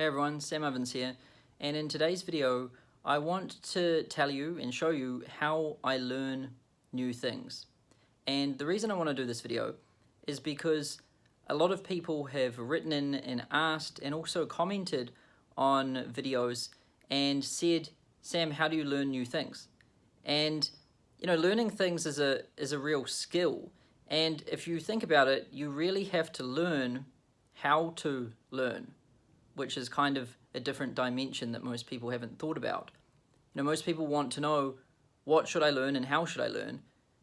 Hey everyone, Sam Ovens here, and in today's video I want to tell you and show you how I learn new things. And the reason I want to do this video is because a lot of people have written in and asked and also commented on videos and said, Sam, how do you learn new things? And learning things is a real skill, and if you think about it, you really have to learn how to learn, which is kind of a different dimension that most people haven't thought about. Most people want to know, what should I learn and how should I learn?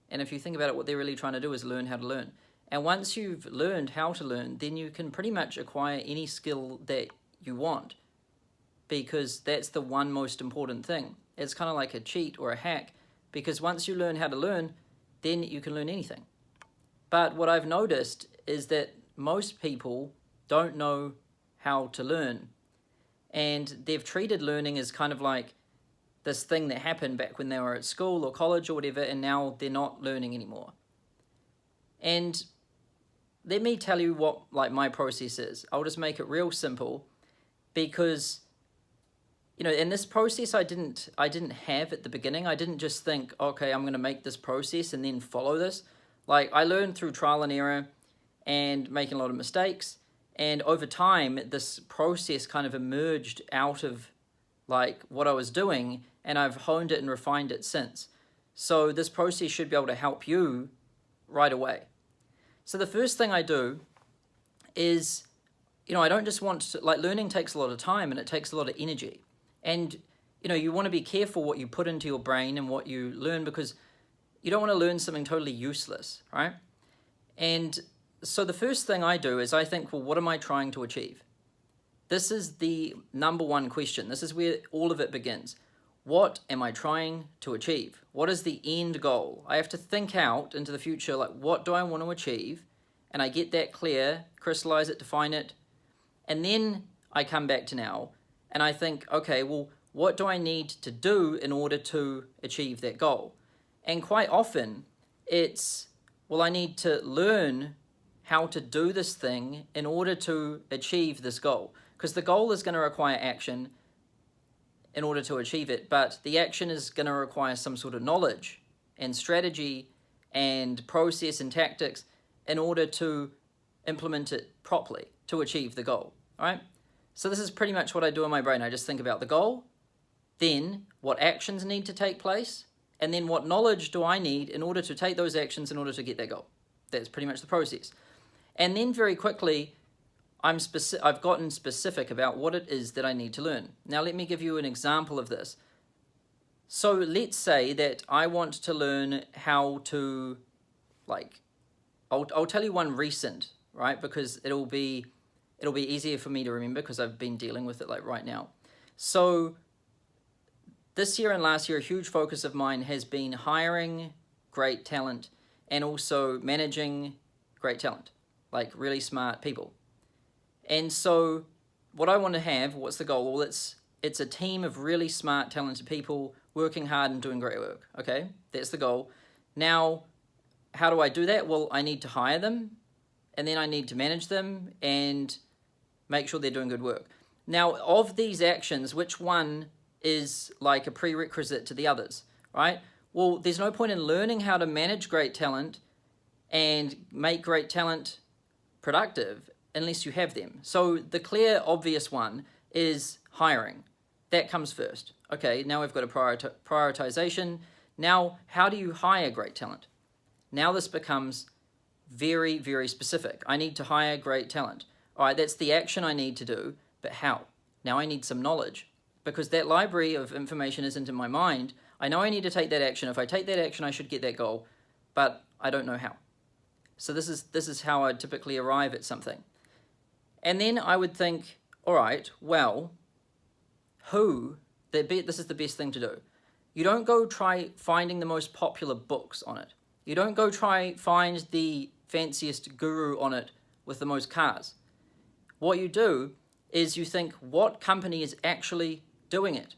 And if you think about it, what they're really trying to do is learn how to learn. And once you've learned how to learn, then you can pretty much acquire any skill that you want, because that's the one most important thing. It's kind of like a cheat or a hack, because once you learn how to learn, then you can learn anything. But what I've noticed is that most people don't know how to learn, and they've treated learning as kind of like this thing that happened back when they were at school or college or whatever, and now they're not learning anymore. And let me tell you what my process is. I'll just make it real simple, because in this process I didn't have at the beginning. I didn't just think, okay, I'm going to make this process and then follow this. I learned through trial and error and making a lot of mistakes. And over time, this process kind of emerged out of what I was doing, and I've honed it and refined it since. So this process should be able to help you right away. So the first thing I do is, I don't just want to, learning takes a lot of time and it takes a lot of energy. And, you want to be careful what you put into your brain and what you learn, because you don't want to learn something totally useless, right? And so the first thing I do is I think, well, what am I trying to achieve? This is the number one question. This is where all of it begins. What am I trying to achieve? What is the end goal? I have to think out into the future, what do I want to achieve? And I get that clear, crystallize it, define it. And then I come back to now and I think, okay, well, what do I need to do in order to achieve that goal? And quite often it's, well, I need to learn how to do this thing in order to achieve this goal. Because the goal is going to require action in order to achieve it, but the action is going to require some sort of knowledge and strategy and process and tactics in order to implement it properly to achieve the goal. All right? So this is pretty much what I do in my brain. I just think about the goal, then what actions need to take place, and then what knowledge do I need in order to take those actions in order to get that goal. That's pretty much the process. And then very quickly, I've gotten specific about what it is that I need to learn. Now let me give you an example of this. So let's say that I want to learn how to, I'll tell you one recent, right? Because it'll be easier for me to remember, because I've been dealing with it right now. So this year and last year, a huge focus of mine has been hiring great talent and also managing great talent, really smart people. And so what I want to have, what's the goal? Well, it's a team of really smart, talented people working hard and doing great work, okay? That's the goal. Now, how do I do that? Well, I need to hire them, and then I need to manage them and make sure they're doing good work. Now, of these actions, which one is a prerequisite to the others, right? Well, there's no point in learning how to manage great talent and make great talent productive unless you have them. So the clear, obvious one is hiring. That comes first. Okay, now we've got a prioritization. Now, how do you hire great talent? Now this becomes very, very specific. I need to hire great talent. All right, that's the action I need to do, but how? Now I need some knowledge, because that library of information isn't in my mind. I know I need to take that action. If I take that action, I should get that goal, but I don't know how. So this is how I typically arrive at something. And then I would think, all right, well, this is the best thing to do. You don't go try finding the most popular books on it. You don't go try find the fanciest guru on it with the most cars. What you do is you think, what company is actually doing it?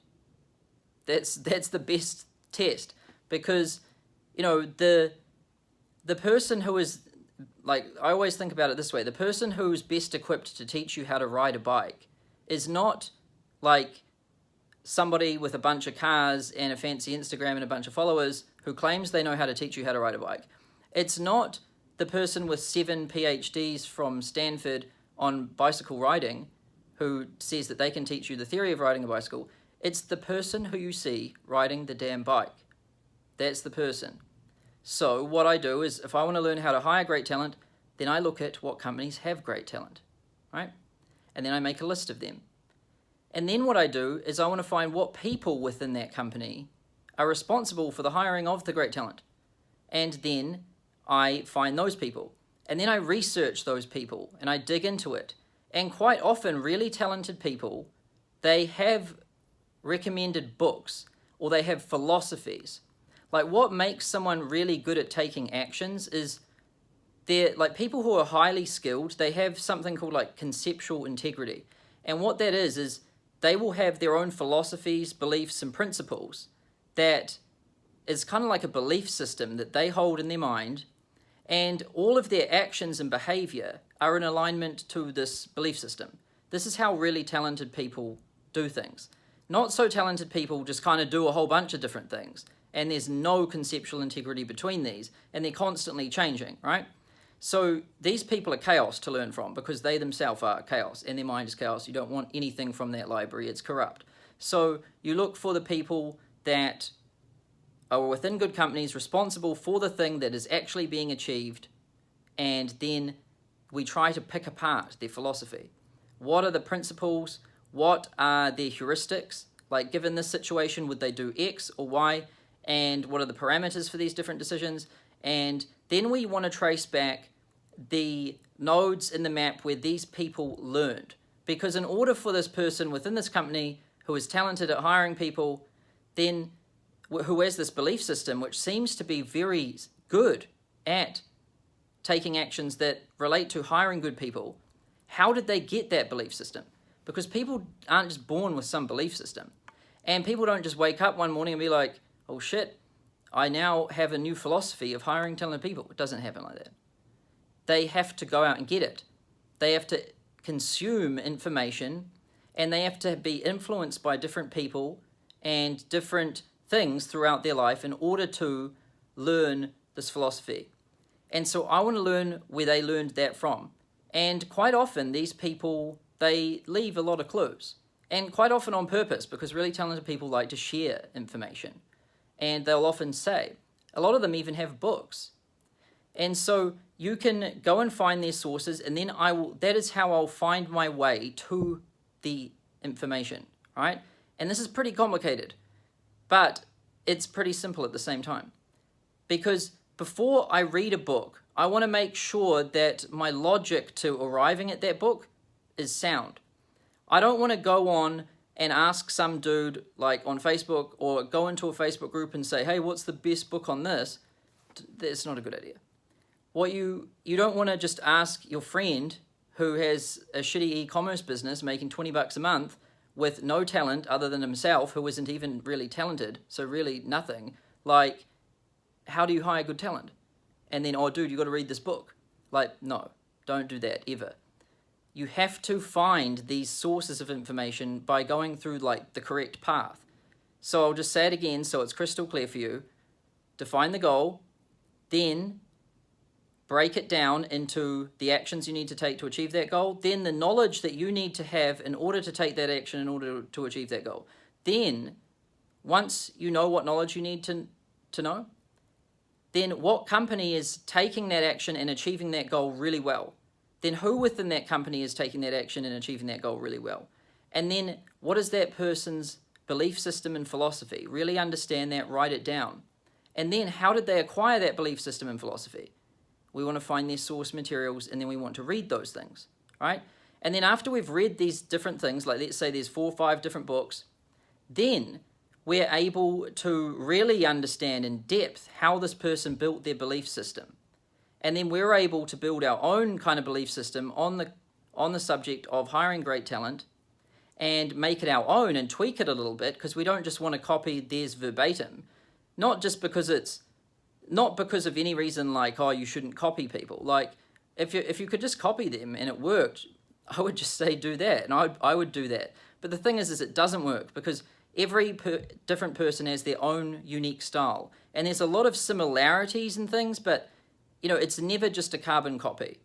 That's the best test, because the person who is, I always think about it this way: the person who's best equipped to teach you how to ride a bike is not like somebody with a bunch of cars and a fancy Instagram and a bunch of followers who claims they know how to teach you how to ride a bike. It's not the person with 7 PhDs from Stanford on bicycle riding who says that they can teach you the theory of riding a bicycle. It's the person who you see riding the damn bike. That's the person. So what I do is, if I want to learn how to hire great talent, then I look at what companies have great talent, right? And then I make a list of them. And then what I do is I want to find what people within that company are responsible for the hiring of the great talent. And then I find those people. And then I research those people and I dig into it. And quite often, really talented people, they have recommended books or they have philosophies. Like, what makes someone really good at taking actions is they're like people who are highly skilled, they have something called like conceptual integrity. And what that is they will have their own philosophies, beliefs, and principles that is kind of like a belief system that they hold in their mind, and all of their actions and behavior are in alignment to this belief system. This is how really talented people do things. Not so talented people just kind of do a whole bunch of different things, and there's no conceptual integrity between these, and they're constantly changing, right? So these people are chaos to learn from because they themselves are chaos and their mind is chaos. You don't want anything from that library. It's corrupt. So you look for the people that are within good companies responsible for the thing that is actually being achieved, and then we try to pick apart their philosophy. What are the principles? What are their heuristics? Like, given this situation, would they do X or Y? And what are the parameters for these different decisions? And then we want to trace back the nodes in the map where these people learned. Because in order for this person within this company who is talented at hiring people, then who has this belief system which seems to be very good at taking actions that relate to hiring good people, how did they get that belief system? Because people aren't just born with some belief system. And people don't just wake up one morning and be like, oh shit, I now have a new philosophy of hiring talented people. It doesn't happen like that. They have to go out and get it. They have to consume information, and they have to be influenced by different people and different things throughout their life in order to learn this philosophy. And so I want to learn where they learned that from. And quite often, these people, they leave a lot of clues. And quite often on purpose, because really talented people like to share information. And they'll often say, a lot of them even have books. And so you can go and find their sources, and then that is how I'll find my way to the information, right? And this is pretty complicated, but it's pretty simple at the same time. Because before I read a book, I want to make sure that my logic to arriving at that book is sound. I don't want to go on and ask some dude like on Facebook or go into a Facebook group and say, hey, what's the best book on this? That's not a good idea. What you don't want to just ask your friend who has a shitty e-commerce business making $20 a month with no talent other than himself, who isn't even really talented, so really nothing, like, how do you hire good talent? And then, oh, dude, you got to read this book. Like, no, don't do that ever. You have to find these sources of information by going through like the correct path. So I'll just say it again so it's crystal clear for you. Define the goal, then break it down into the actions you need to take to achieve that goal, then the knowledge that you need to have in order to take that action in order to achieve that goal. Then, once you know what knowledge you need to know, then what company is taking that action and achieving that goal really well? Then who within that company is taking that action and achieving that goal really well? And then what is that person's belief system and philosophy? Really understand that, write it down. And then how did they acquire that belief system and philosophy? We want to find their source materials, and then we want to read those things, right? And then after we've read these different things, like let's say there's 4 or 5 different books, then we're able to really understand in depth how this person built their belief system. And then we're able to build our own kind of belief system on the subject of hiring great talent and make it our own and tweak it a little bit, because we don't just want to copy theirs verbatim. Not because of any reason like, oh, you shouldn't copy people. Like, if you could just copy them and it worked, I would just say do that, and I would do that. But the thing is it doesn't work, because every different person has their own unique style, and there's a lot of similarities and things, but it's never just a carbon copy.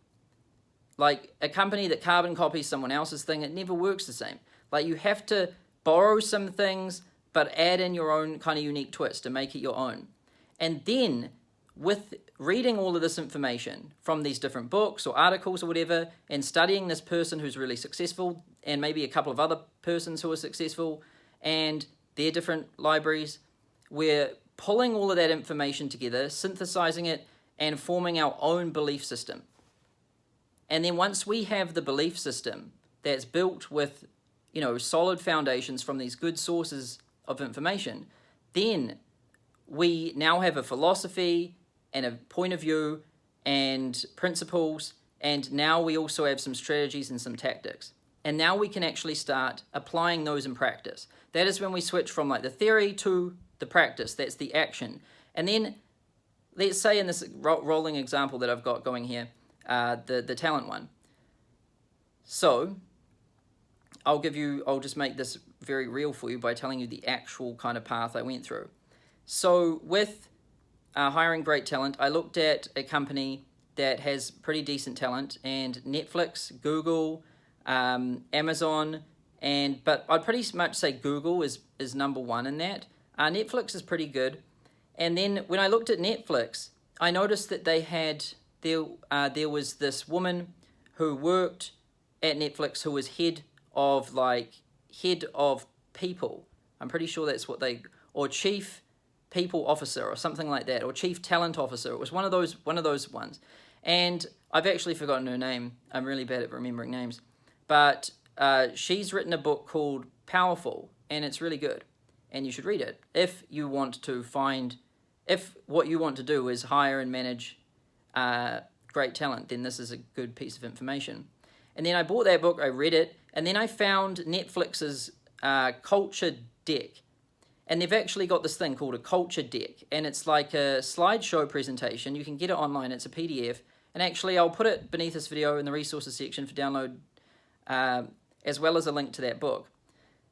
Like a company that carbon copies someone else's thing, it never works the same. Like you have to borrow some things, but add in your own kind of unique twist and make it your own. And then with reading all of this information from these different books or articles or whatever, and studying this person who's really successful, and maybe a couple of other persons who are successful, and their different libraries, we're pulling all of that information together, synthesizing it, and forming our own belief system. And then once we have the belief system that's built with, solid foundations from these good sources of information, then we now have a philosophy and a point of view and principles, and now we also have some strategies and some tactics. And now we can actually start applying those in practice. That is when we switch from like the theory to the practice. That's the action. And then let's say in this rolling example that I've got going here, the talent one. So I'll just make this very real for you by telling you the actual kind of path I went through. So with hiring great talent, I looked at a company that has pretty decent talent, and Netflix, Google, Amazon, but I'd pretty much say Google is number one in that. Netflix is pretty good. And then when I looked at Netflix, I noticed that there was this woman who worked at Netflix who was head of people. I'm pretty sure that's what or chief people officer or something like that, or chief talent officer. It was one of those ones. And I've actually forgotten her name. I'm really bad at remembering names. But she's written a book called Powerful, and it's really good. And you should read it if what you want to do is hire and manage great talent, then this is a good piece of information. And then I bought that book, I read it, and then I found Netflix's culture deck. And they've actually got this thing called a culture deck, and it's like a slideshow presentation. You can get it online, it's a PDF. And actually, I'll put it beneath this video in the resources section for download, as well as a link to that book.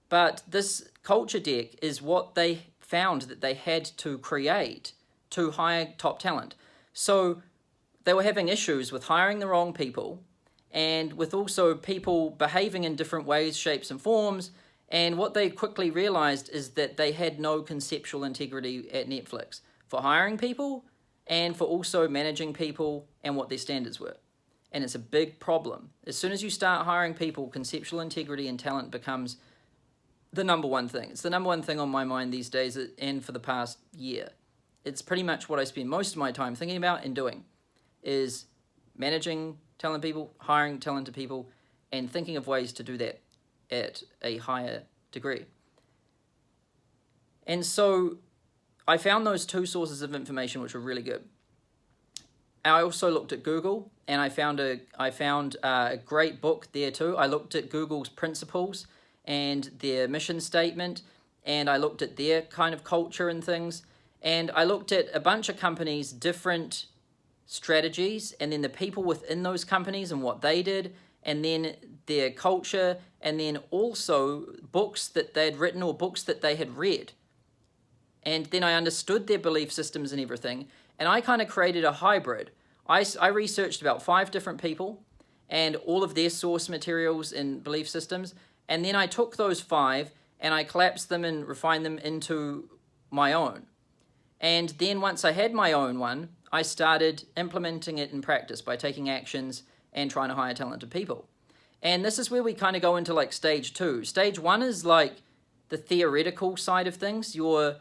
But this culture deck is what they found that they had to create to hire top talent. So they were having issues with hiring the wrong people, and with also people behaving in different ways, shapes, and forms. And what they quickly realized is that they had no conceptual integrity at Netflix for hiring people and for also managing people and what their standards were. And it's a big problem. As soon as you start hiring people, conceptual integrity and talent becomes the number one thing. It's the number one thing on my mind these days, and for the past year. It's pretty much what I spend most of my time thinking about and doing, is managing talented people, hiring talented people, and thinking of ways to do that at a higher degree. And so I found those two sources of information which were really good. I also looked at Google, and I found a great book there too. I looked at Google's principles and their mission statement, and I looked at their kind of culture and things, and I looked at a bunch of companies' different strategies, and then the people within those companies and what they did, and then their culture, and then also books that they'd written or books that they had read. And then I understood their belief systems and everything, and I kind of created a hybrid. I researched about 5 different people and all of their source materials and belief systems, and then I took those 5 and I collapsed them and refined them into my own. And then once I had my own one, I started implementing it in practice by taking actions and trying to hire talented people. And this is where we kind of go into like stage 2. Stage 1 is like the theoretical side of things. You're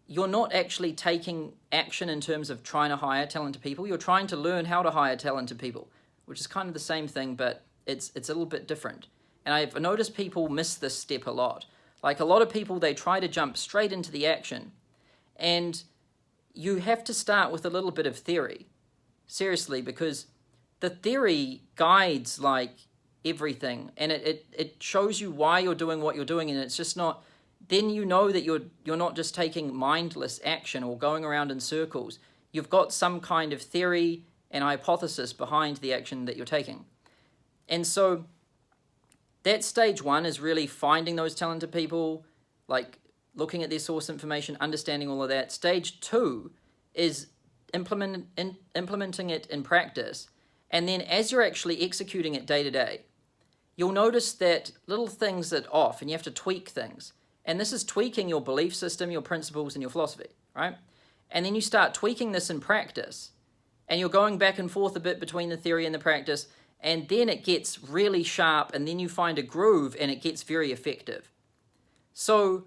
not actually taking action in terms of trying to hire talented people. You're trying to learn how to hire talented people, which is kind of the same thing, but it's a little bit different. And I've noticed people miss this step a lot. Like a lot of people, they try to jump straight into the action. And you have to start with a little bit of theory. Seriously, because the theory guides like everything, and it shows you why you're doing what you're doing, and it's just not, then you know that you're not just taking mindless action or going around in circles. You've got some kind of theory and hypothesis behind the action that you're taking. And so That stage one is really finding those talented people, like looking at their source information, understanding all of that. Stage two is implementing it in practice. And then as you're actually executing it day to day, you'll notice that little things are off and you have to tweak things. And this is tweaking your belief system, your principles, and your philosophy, right? And then you start tweaking this in practice, and you're going back and forth a bit between the theory and the practice, and then it gets really sharp, and then you find a groove, and it gets very effective. So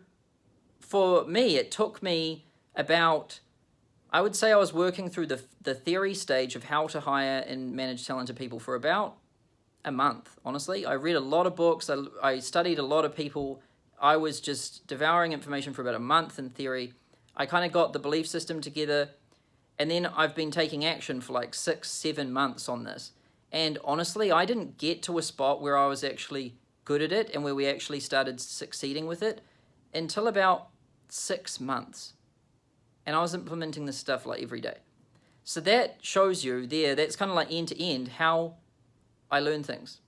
for me, it took me about, I would say I was working through the theory stage of how to hire and manage talented people for about a month, honestly. I read a lot of books, I studied a lot of people. I was just devouring information for about a month in theory. I kind of got the belief system together, and then I've been taking action for like 6-7 months on this. And honestly, I didn't get to a spot where I was actually good at it and where we actually started succeeding with it until about 6 months. And I was implementing this stuff like every day. So that shows you there, that's kind of like end to end how I learn things.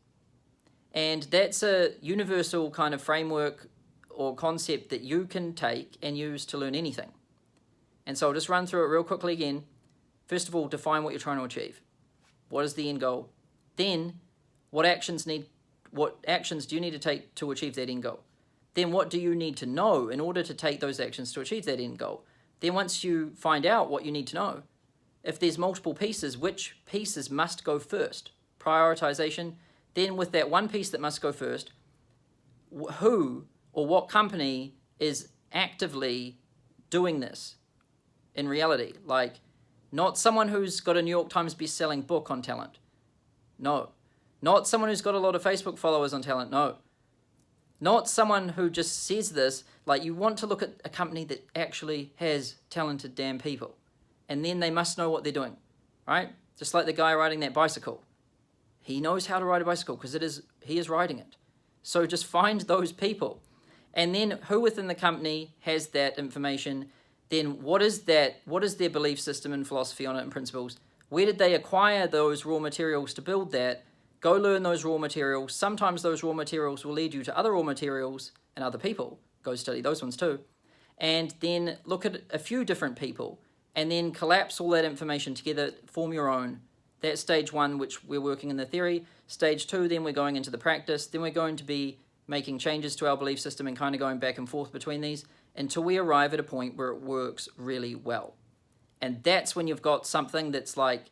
And that's a universal kind of framework or concept that you can take and use to learn anything. And so I'll just run through it real quickly again. First of all, define what you're trying to achieve. What is the end goal? Then, what actions do you need to take to achieve that end goal? Then what do you need to know in order to take those actions to achieve that end goal? Then once you find out what you need to know, if there's multiple pieces, which pieces must go first? Prioritization. Then with that one piece that must go first, who or what company is actively doing this in reality? Like, not someone who's got a New York Times best-selling book on talent. No. Not someone who's got a lot of Facebook followers on talent. No. Not someone who just says this. Like, you want to look at a company that actually has talented damn people. And then they must know what they're doing, right? Just like the guy riding that bicycle. He knows how to ride a bicycle because he is riding it. So just find those people. And then who within the company has that information? Then what is their belief system and philosophy on it and principles? Where did they acquire those raw materials to build that? Go learn those raw materials. Sometimes those raw materials will lead you to other raw materials and other people. Go study those ones too. And then look at a few different people and then collapse all that information together, form your own. That's stage one, which we're working in the theory. Stage two, then we're going into the practice. Then we're going to be making changes to our belief system and kind of going back and forth between these until we arrive at a point where it works really well. And that's when you've got something that's like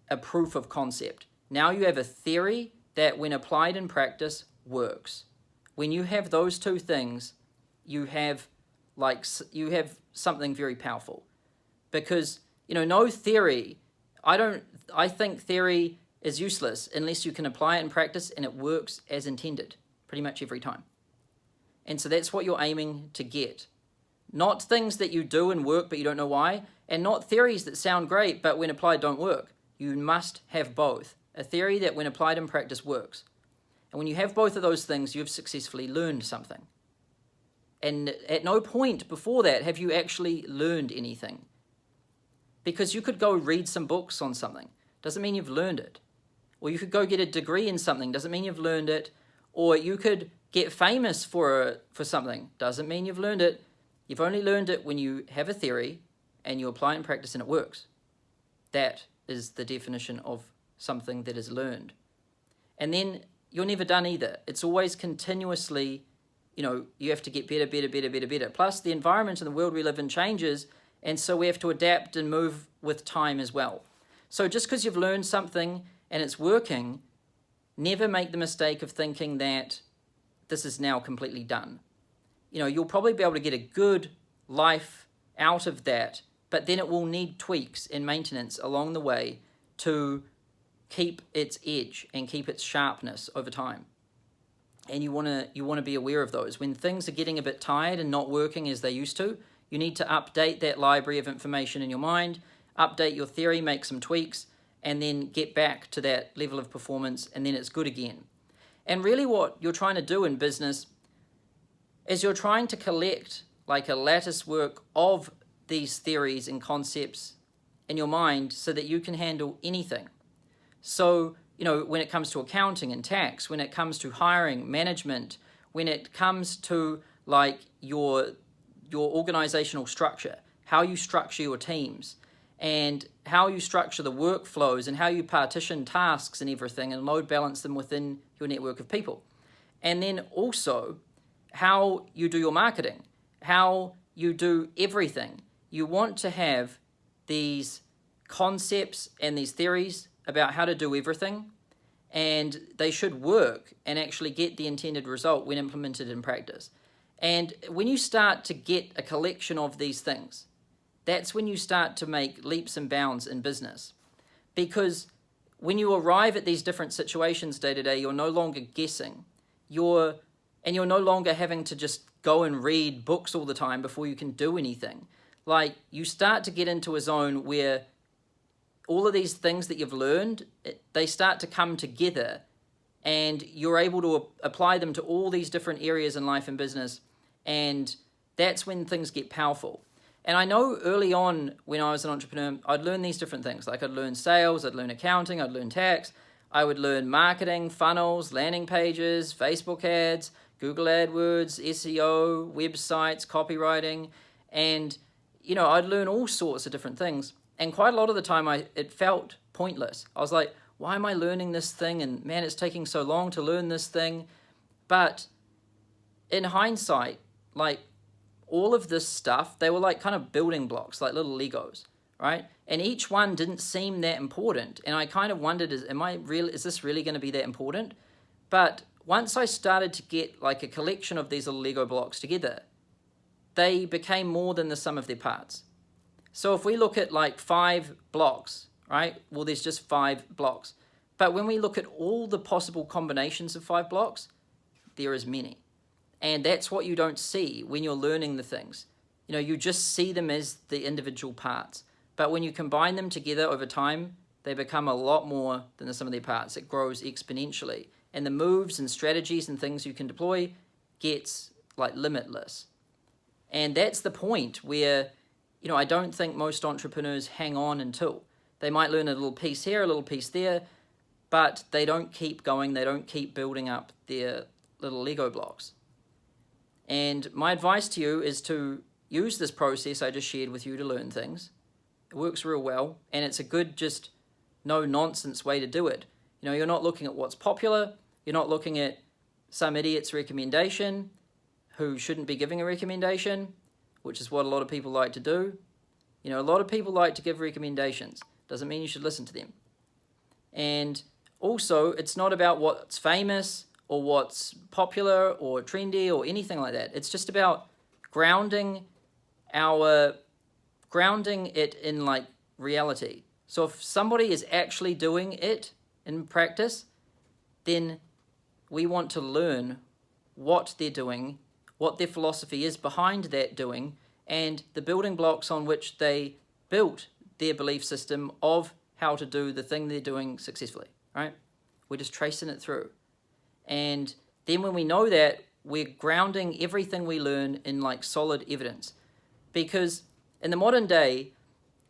a proof of concept. Now you have a theory that when applied in practice works. When you have those two things, you have something very powerful. Because, no theory, I think theory is useless unless you can apply it in practice and it works as intended pretty much every time. And so that's what you're aiming to get. Not things that you do and work but you don't know why, and not theories that sound great but when applied don't work. You must have both. A theory that when applied in practice works. And when you have both of those things, you've successfully learned something. And at no point before that have you actually learned anything. Because you could go read some books on something. Doesn't mean you've learned it. Or you could go get a degree in something. Doesn't mean you've learned it. Or you could get famous for something. Doesn't mean you've learned it. You've only learned it when you have a theory and you apply it in practice and it works. That is the definition of something that is learned. And then you're never done either. It's always continuously, you have to get better. Plus the environment and the world we live in changes, and so we have to adapt and move with time as well. So just because you've learned something and it's working, never make the mistake of thinking that this is now completely done. You'll probably be able to get a good life out of that, but then it will need tweaks and maintenance along the way to keep its edge and keep its sharpness over time. And you want to be aware of those. When things are getting a bit tired and not working as they used to, you need to update that library of information in your mind, update your theory, make some tweaks, and then get back to that level of performance, and then it's good again. And really what you're trying to do in business is you're trying to collect like a lattice work of these theories and concepts in your mind so that you can handle anything. So, when it comes to accounting and tax, when it comes to hiring, management, when it comes to like your organizational structure, how you structure your teams, and how you structure the workflows, and how you partition tasks and everything and load balance them within your network of people. And then also how you do your marketing, how you do everything. You want to have these concepts and these theories about how to do everything, and they should work and actually get the intended result when implemented in practice. And when you start to get a collection of these things, that's when you start to make leaps and bounds in business. Because when you arrive at these different situations day to day, you're no longer guessing. You're no longer having to just go and read books all the time before you can do anything. Like, you start to get into a zone where all of these things that you've learned, they start to come together, and you're able to apply them to all these different areas in life and business, and that's when things get powerful. And I know early on when I was an entrepreneur, I'd learn these different things. Like, I'd learn sales, I'd learn accounting, I'd learn tax, I would learn marketing, funnels, landing pages, Facebook ads, Google AdWords, SEO, websites, copywriting, and I'd learn all sorts of different things. And quite a lot of the time, it felt pointless. I was like, why am I learning this thing? And man, it's taking so long to learn this thing. But in hindsight, like, all of this stuff, they were like kind of building blocks, like little Legos, right? And each one didn't seem that important. And I kind of wondered, is this really going to be that important? But once I started to get like a collection of these little Lego blocks together, they became more than the sum of their parts. So if we look at like 5 blocks, right? Well, there's just 5 blocks. But when we look at all the possible combinations of 5 blocks, there is many. And that's what you don't see when you're learning the things. You just see them as the individual parts. But when you combine them together over time, they become a lot more than the sum of their parts. It grows exponentially. And the moves and strategies and things you can deploy gets like limitless. And that's the point where, I don't think most entrepreneurs hang on until. They might learn a little piece here, a little piece there, but they don't keep going. They don't keep building up their little Lego blocks. And my advice to you is to use this process I just shared with you to learn things. It works real well, and it's a good, just no-nonsense way to do it. You're not looking at what's popular. You're not looking at some idiot's recommendation who shouldn't be giving a recommendation, which is what a lot of people like to do. A lot of people like to give recommendations. Doesn't mean you should listen to them. And also, it's not about what's famous or what's popular or trendy or anything like that. It's just about grounding it in like reality. So if somebody is actually doing it in practice, then we want to learn what they're doing, what their philosophy is behind that doing, and the building blocks on which they built their belief system of how to do the thing they're doing successfully, right? We're just tracing it through. And then when we know that, we're grounding everything we learn in like solid evidence. Because in the modern day,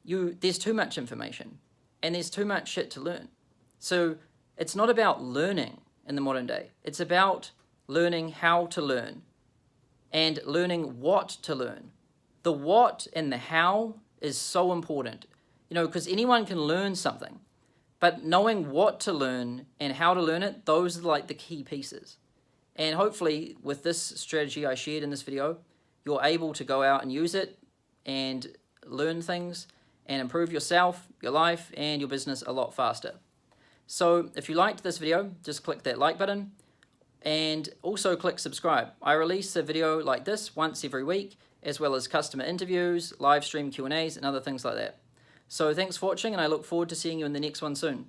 there's too much information and there's too much shit to learn. So it's not about learning in the modern day. It's about learning how to learn and learning what to learn. The what and the how is so important, because anyone can learn something, but knowing what to learn and how to learn it, those are like the key pieces. And hopefully with this strategy I shared in this video, you're able to go out and use it and learn things and improve yourself, your life, and your business a lot faster. So if you liked this video, just click that like button and also click subscribe. I release a video like this once every week, as well as customer interviews, live stream Q&As, and other things like that. So thanks for watching, and I look forward to seeing you in the next one soon.